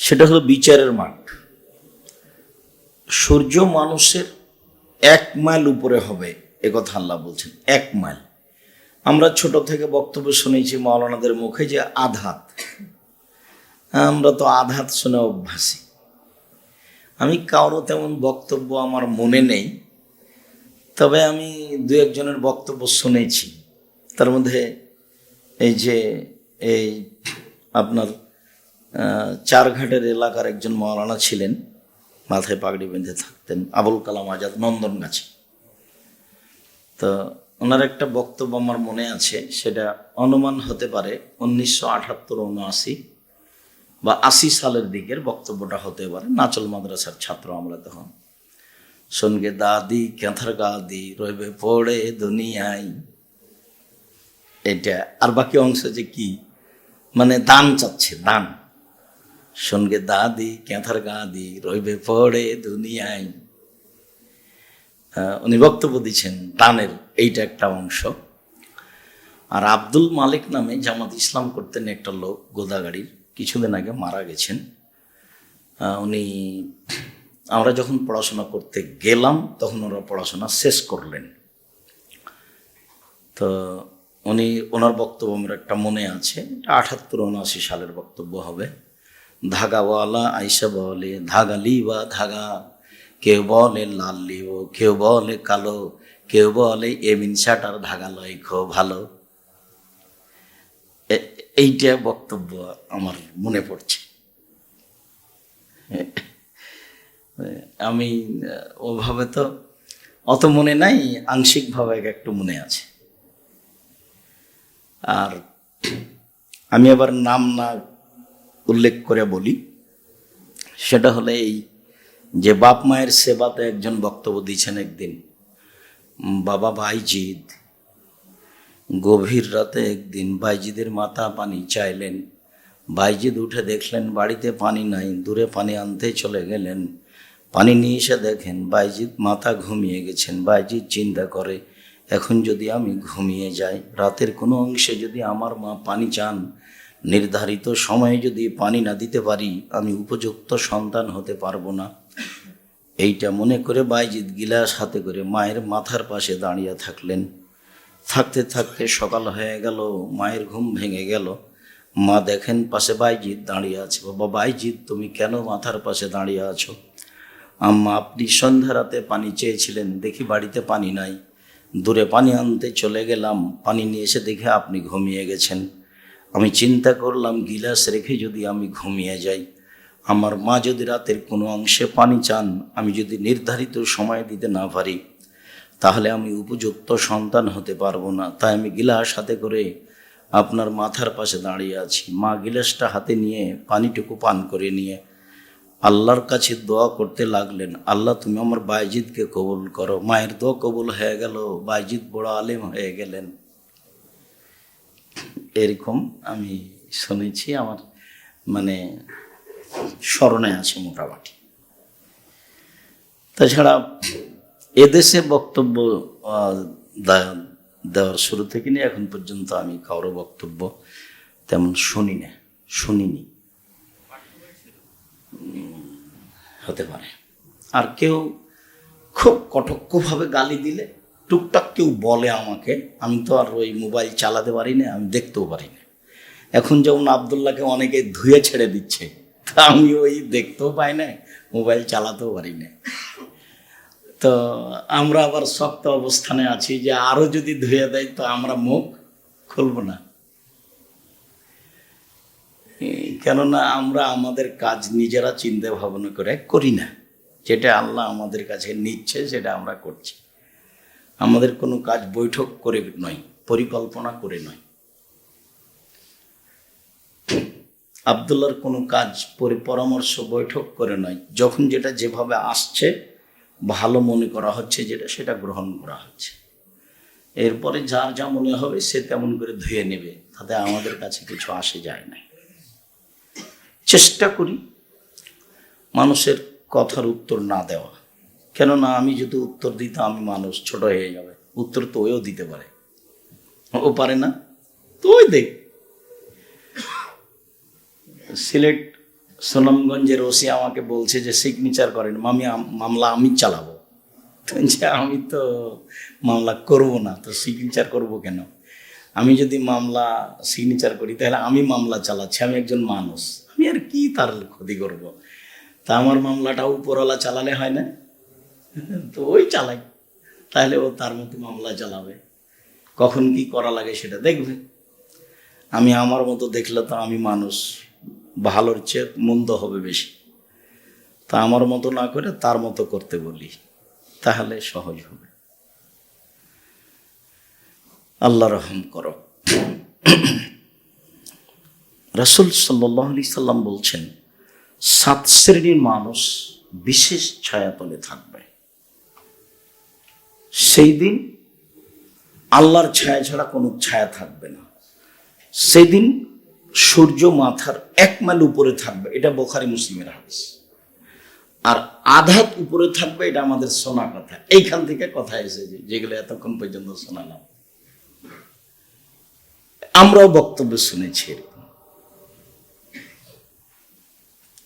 সেটা হলো বিচারের মাঠ। সূর্য মানুষের 1 মাইল উপরে হবে, একথা আল্লাহ বলছেন। 1 মাইল। আমরা ছোট থেকে বক্তব্য শুনেছি মাওলানাদের মুখে যে আধাত, আমরা তো আধাত শুনে অভ্যাসী। আমি কারো তেমন বক্তব্য আমার মনে নেই, তবে আমি 2-1 জনের বক্তব্য শুনেছি। তার মধ্যে এই আপনার চারঘাটের এলাকার একজন মাওলানা ছিলেন, মাথায় পাগড়ি বেঁধে থাকতেন, আবুল কালাম আজাদ, নন্দনগাছি। তো ওনার একটা বক্তব্য আমার মনে আছে, সেটা অনুমান হতে পারে 1978-79 বা 80 সালের দিকের বক্তব্যটা হতে পারে। নাচল মাদ্রাসার ছাত্র আমরা তখন। সঙ্গে দাদি ক্যাঁথার গাদি রইবে পড়ে দুনিয়ায়, এটা। আর বাকি অংশ যে কি, মানে দান চাচ্ছে, দান। সঙ্গে দাদি ক্যাঁথার গাদি রইবে পড়ে দুনিয়ায়। উনি বক্তব্য দিচ্ছেন দানের, এইটা একটা অংশ। আর আব্দুল মালিক নামে জামাত ইসলাম করতেন একটা লোক, গোদাগাড়ির, কিছুদিন আগে মারা গেছেন। উনি, আমরা যখন পড়াশোনা করতে গেলাম তখন ওরা পড়াশোনা শেষ করলেন। তো উনি, ওনার বক্তব্য আমার একটা মনে আছে, 78-79 সালের বক্তব্য হবে। ধাগাওয়ালা আইসা বলে ধাগা লিবা ধাগা, কেউ বলে লাল লিব, কেউ বলে কালো, কেউ বলে এমিন শাটার ধাগা লয় খুব ভালো। এইটা বক্তব্য আমার মনে পড়ছে। আমি ওভাবে তো অত মনে নাই, আংশিকভাবে একটু মনে আছে। আর আমি আবার নাম না উল্লেখ করে বলি, সেটা হলে এই যে বাপ মায়ের সেবাতে একজন বক্তব্য দিয়েছেন একদিন। বাবা বাইজিদ গভীর রাতে একদিন বাইজিদের মাথা পানি চাইলেন। বাইজিদ উঠে দেখলেন বাড়িতে পানি নাই, দূরে পানি আনতে চলে গেলেন। পানি নিয়ে এসে দেখেন বাইজিদ মাথা ঘুমিয়ে গেছেন। বাইজিদ চিন্তা করে, এখন যদি আমি ঘুমিয়ে যাই, রাতের কোনো অংশে যদি আমার মা পানি চান, নির্ধারিত সময়ে যদি পানি না দিতে পারি, আমি উপযুক্ত সন্তান হতে পারবো না। এইটা মনে করে বাইজিদ গিলাস হাতে করে মায়ের মাথার পাশে দাঁড়িয়ে থাকলেন। থাকতে থাকতে সকাল হয়ে গেল, মায়ের ঘুম ভেঙে গেল। মা দেখেন পাশে বাইজিদ দাঁড়িয়ে আছে। বাবা বাইজিদ, তুমি কেন মাথার পাশে দাঁড়িয়ে আছো? আম্মা, আপনি সন্ধ্যা রাতে পানি চেয়েছিলেন, দেখি বাড়িতে পানি নাই, দূরে পানি আনতে চলে গেলাম, পানি নিয়ে এসে দেখে আপনি ঘুমিয়ে গেছেন। আমি চিন্তা করলাম গিলাস রেখে যদি আমি ঘুমিয়ে যাই, আমার মা যদি রাতের কোনো অংশে পানি চান, আমি যদি নির্ধারিত সময় দিতে না পারি, তাহলে আমি উপযুক্ত সন্তান হতে পারবো না। তাই আমি গিলাস হাতে করে আপনার মাথার পাশে দাঁড়িয়ে আছি। মা গিলাসটা হাতে নিয়ে পানিটুকু পান করে নিয়ে আল্লাহর কাছে দোয়া করতে লাগলেন, আল্লাহ তুমি আমার বাইজিদকে কবুল করো। মায়ের দোয়া কবুল হয়ে গেল, বাইজিদ বড় আলেম হয়ে গেলেন। এরকম আমি শুনেছি, আমার মানে স্মরণে আছে মোটামুটি। তাছাড়া এদেশে বক্তব্য দেওয়ার শুরু থেকে নিয়ে এখন পর্যন্ত আমি কারো বক্তব্য তেমন শুনিনি। হতে পারে। আর কেউ খুব কটক্ষভাবে গালি দিলে টুকটাক কেউ বলে আমাকে, আমি তো আর ওই মোবাইল চালাতে পারি না, আমি দেখতেও পারি না। এখন যেমন আবদুল্লাহকে অনেকে ধুয়ে ছেড়ে দিচ্ছে, তা আমি ওই দেখতেও পাই না, মোবাইল চালাতেও পারি না। তো আমরা আবার শক্ত অবস্থানে আছি যে আরো যদি ধুয়ে দেয় তো আমরা মুখ খুলব না। কেননা আমরা আমাদের কাজ নিজেরা চিন্তা ভাবনা করে করি না, যেটা আল্লাহ আমাদের কাছে নিচ্ছে সেটা আমরা করছি। আমাদের কোনো কাজ বৈঠক করে নয়, পরিকল্পনা করে নয়। আবদুল্লাহর কোনো কাজ পরামর্শ বৈঠক করে নয়, যখন যেটা যেভাবে আসছে ভালো মনে করা হচ্ছে যেটা, সেটা গ্রহণ করা হচ্ছে। এরপরে যার যা মনে হবে সে তেমন করে ধুয়ে নেবে, তাতে আমাদের কাছে কিছু আসে যায় না। চেষ্টা করি মানুষের কথার উত্তর না দেওয়া, কেননা আমি যদি উত্তর দিতাম, আমি মানুষ, ছোট হয়ে যাবে। উত্তর তো ওও দিতে পারে, ও পারে না তো ওই দেখ। সিলেট সুনামগঞ্জের ওসি আমাকে বলছে যে সিগনেচার করেন, মামলা আমি চালাবো। যে আমি তো মামলা করব না, তো সিগনেচার করব কেন? আমি যদি মামলা সিগনেচার করি তাহলে আমি মামলা চালাচ্ছি, আমি একজন মানুষ, আমি আর কি তার ক্ষতি করব? তা আমার মামলাটা উপরওয়ালা চালালে হয় না? তো ওই চালাই, তাহলে ও তার মতো মামলা চালাবে, কখন কি করা লাগে সেটা দেখবে। আমি আমার মতো দেখলে তো আমি মানুষ, ভালোর চেয়ে মন্দ হবে বেশি। তা আমার মতো না করে তার মতো করতে বলি, তাহলে সহজ হবে। আল্লাহ রহম করো। রাসূল সাল্লাল্লাহু আলাইহি সাল্লাম বলছেন, 7 শ্রেণীর মানুষ বিশেষ ছায়াতলে থাকবে। সেই দিন আল্লাহর ছায়া ছাড়া কোনো ছায়া থাকবে না। সেদিন সূর্য মাথার 1 মাইল উপরে থাকবে, এটা বুখারী মুসলিমের হাদিস। আর আধাত উপরে থাকবে, এটা আমাদের শোনা কথা। এইখান থেকে কথা এসেছে যেগুলো এতক্ষণ পর্যন্ত শোনালাম, আমরাও বক্তব্য শুনেছি এরকম।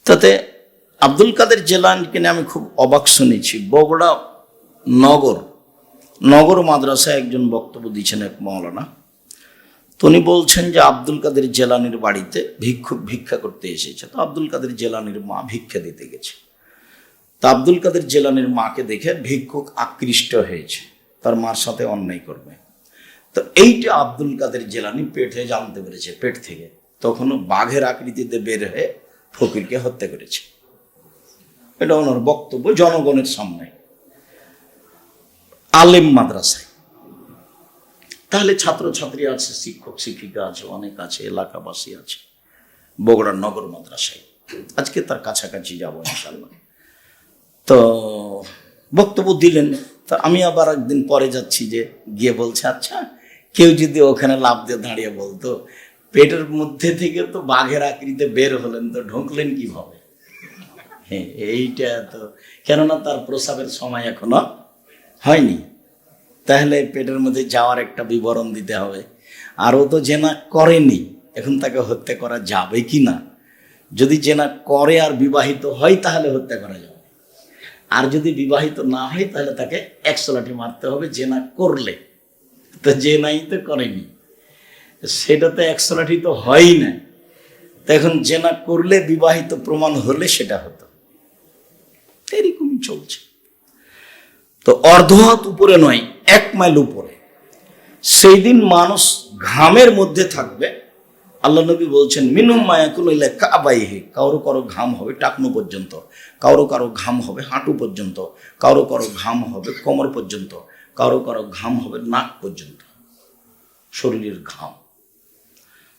তাতে আব্দুল কাদের জিলানীকে নিয়ে আমি খুব অবাক শুনেছি। বগুড়া নগর মাদ্রাসায় একজন বক্তব্য দিচ্ছেন এক মাওলানা। উনি বলছেন যে আব্দুল কাদের জিলানীর বাড়িতে ভিক্ষুক ভিক্ষা করতে এসেছে। তো আব্দুল কাদের জিলানীর মা ভিক্ষা দিতে গেছে। তা আব্দুল কাদের জিলানীর মাকে দেখে ভিক্ষুক আকৃষ্ট হয়েছে, তার মার সাথে অন্যায় করবে। তো এইটা আব্দুল কাদের জিলানী পেটে জানতে পেরেছে, পেট থেকে তখনও বাঘের আকৃতিতে বের হয়ে ফকিরকে হত্যা করেছে। এটা ওনার বক্তব্য জনগণের সামনে, আলেম মাদ্রাসায়। তাহলে ছাত্রছাত্রী আছে, শিক্ষক শিক্ষিকা আছে, অনেক আছে, এলাকাবাসী আছে বগুড়ার নগর মাদ্রাসায়। আজকে তার কাছাকাছি যাবো ইনশাল্লাহ। তো বক্তব্য দিলেন। তা আমি আবার একদিন পরে যাচ্ছি, যে গিয়ে বলছে, আচ্ছা কেউ যদি ওখানে লাফ দিয়ে দাঁড়িয়ে বলতো, পেটের মধ্যে থেকে তো বাঘের আকৃতিতে বের হলেন, তো ঢুকলেন কিভাবে? হ্যাঁ, এইটা তো, কেননা তার প্রসাবের সময় এখনো হয়নি, তাহলে পেটের মধ্যে যাওয়ার একটা বিবরণ দিতে হবে। আর ও তো জেনা করেনি, এখন তাকে হত্যা করা যাবে কি না? যদি জেনা করে আর বিবাহিত হয় তাহলে হত্যা করা যাবে, আর যদি বিবাহিত না হয় তাহলে তাকে 100 লাঠি মারতে হবে জেনা করলে। তো জেনাই তো করেনি, সেটা তো 100 লাঠি তো হয়ই না। তো এখন জেনা করলে, বিবাহিত প্রমাণ হলে সেটা হতো। এরকমই চলছে। তো অর্ধ হাত উপরে নয়, 1 মাইল উপরে। সেই দিন মানুষ ঘামের মধ্যে থাকবে। আল্লাহ নবী বলছেন, মিনুম মায়াকুল ইলা কাবাইহি, কারো কারো ঘাম হবে টাকনু পর্যন্ত, কারো কারো ঘাম হবে হাঁটু পর্যন্ত, কারো কারো ঘাম হবে কোমর পর্যন্ত, কারো কারো ঘাম হবে নাক পর্যন্ত, শরীরের ঘাম।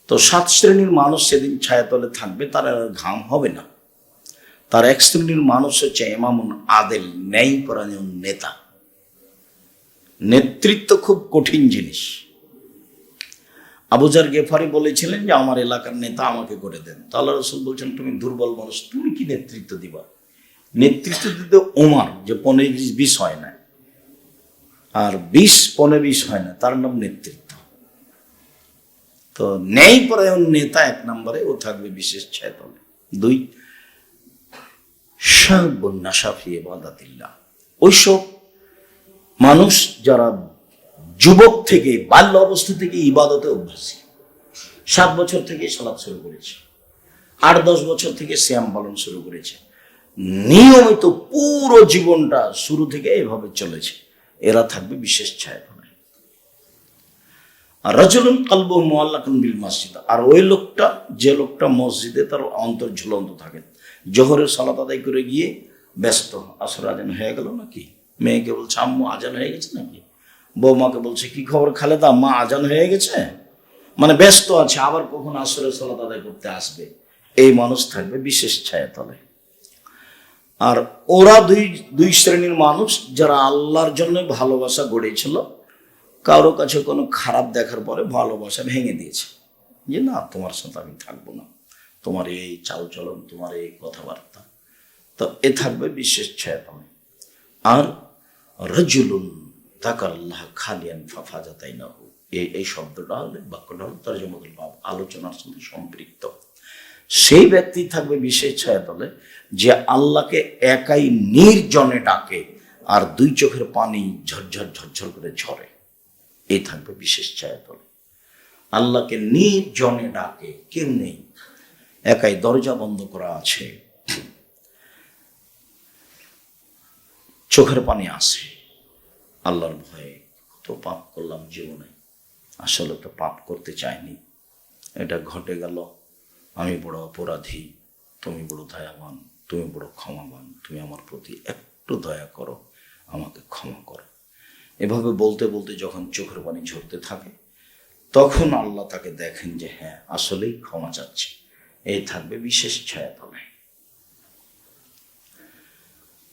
তো 7 শ্রেণীর মানুষ সেদিন ছায়াতলে থাকবে, তার আর ঘাম হবে না। তার 1 শ্রেণীর মানুষ হচ্ছে ইমামুন আদেল, ন্যায়পরায়ণ নেতা। নেতৃত্ব খুব কঠিন জিনিস। আবু যার গেফারি বলেছিলেন যে আমার এলাকার নেতা আমাকে করে দেন। তো আল্লাহ রাসূল বলছেন, তুমি দুর্বল মানুষ, তুমি কি নেতৃত্ব দিবা? নেতৃত্ব দিতে ওমর, যে 15-20 হয় না, আর 20-15-20 হয় না, তার নাম নেতৃত্ব। তো ন্যায়পরায়ণ নেতা 1 নম্বরে, ও থাকবে বিশেষ ছায়াতলে। 2, শাবুন নাশা ফি ইবাদাতিল্লাহ, ওইসব মানুষ যারা যুবক থেকে, বাল্য অবস্থা থেকে ইবাদতে অভ্যাসী, 7 বছর থেকে সালাত শুরু করেছে, 8-10 বছর থেকে সিয়াম পালন শুরু করেছে, নিয়মিত পুরো জীবনটা শুরু থেকে এভাবে চলেছে, এরা থাকবে বিশেষ ছায়াতলে। আর রাজুলুন কলবুহু মুআল্লাকুন বিল মসজিদ, আর ওই লোকটা, যে লোকটা মসজিদে তার অন্তর ঝুলন্ত থাকে, জোহরের সালাত আদায় করে গিয়ে ব্যস্ত, আসর আজান হয়ে গেল নাকি, মেয়েকে বলছে আম্মু আজান হয়ে গেছে নাকি, বৌমাকে বলছে কি খবর খালেদা, মা আজান হয়ে গেছে, মানে ব্যস্ত আছে, আবার কখন আসরের সালাত আদায় করতে আসবে। এই মানুষ থাকবে বিশেষ ছায়াতলে। আর ওরা দুই শ্রেণীর মানুষ, যারা আল্লাহর জন্য ভালোবাসা গড়েছিল, কারো কাছে কোনো খারাপ দেখার পরে ভালোবাসা ভেঙে দিয়েছে, যে না তোমার সাথে আমি থাকবো না, তোমার এই চালচলন, তোমার এই কথাবার্তা। তো এ থাকবে বিশেষ ছায়াতলে। আর রাজুলুন যাকারাল্লাহ খালিয়ান ফাফাজাতাইনাহু, এই শব্দটা হলে, বাক্যটা হলো তারজমাতুল বাব, আলোচনার সাথে সম্পৃক্ত। সেই ব্যক্তি থাকবে বিশেষ ছায়াতলে যে আল্লাহকে একাই নির্জনে ডাকে আর দুই চোখের পানি ঝরঝর ঝরঝর করে ঝরে। এই থাকবে বিশেষ ছায়াতলে। আল্লাহকে নির্জনে ডাকে, কেউ নেই, একাই, দরজা বন্ধ করা আছে, চোখের পানি আসে, আল্লাহর ভয়ে তো পাপ করলাম জীবনে, আসলে তো পাপ করতে চাইনি, এটা ঘটে গেল, আমি বড় অপরাধী, তুমি বড় দয়াবান, তুমি বড় ক্ষমাবান, তুমি আমার প্রতি একটু দয়া করো, আমাকে ক্ষমা করো। এভাবে বলতে বলতে যখন চোখের পানি ঝরতে থাকে তখন আল্লাহ তাকে দেখেন যে হ্যাঁ আসলেই ক্ষমা চাচ্ছে। এই থাকবে বিশেষ ছায়াতলে।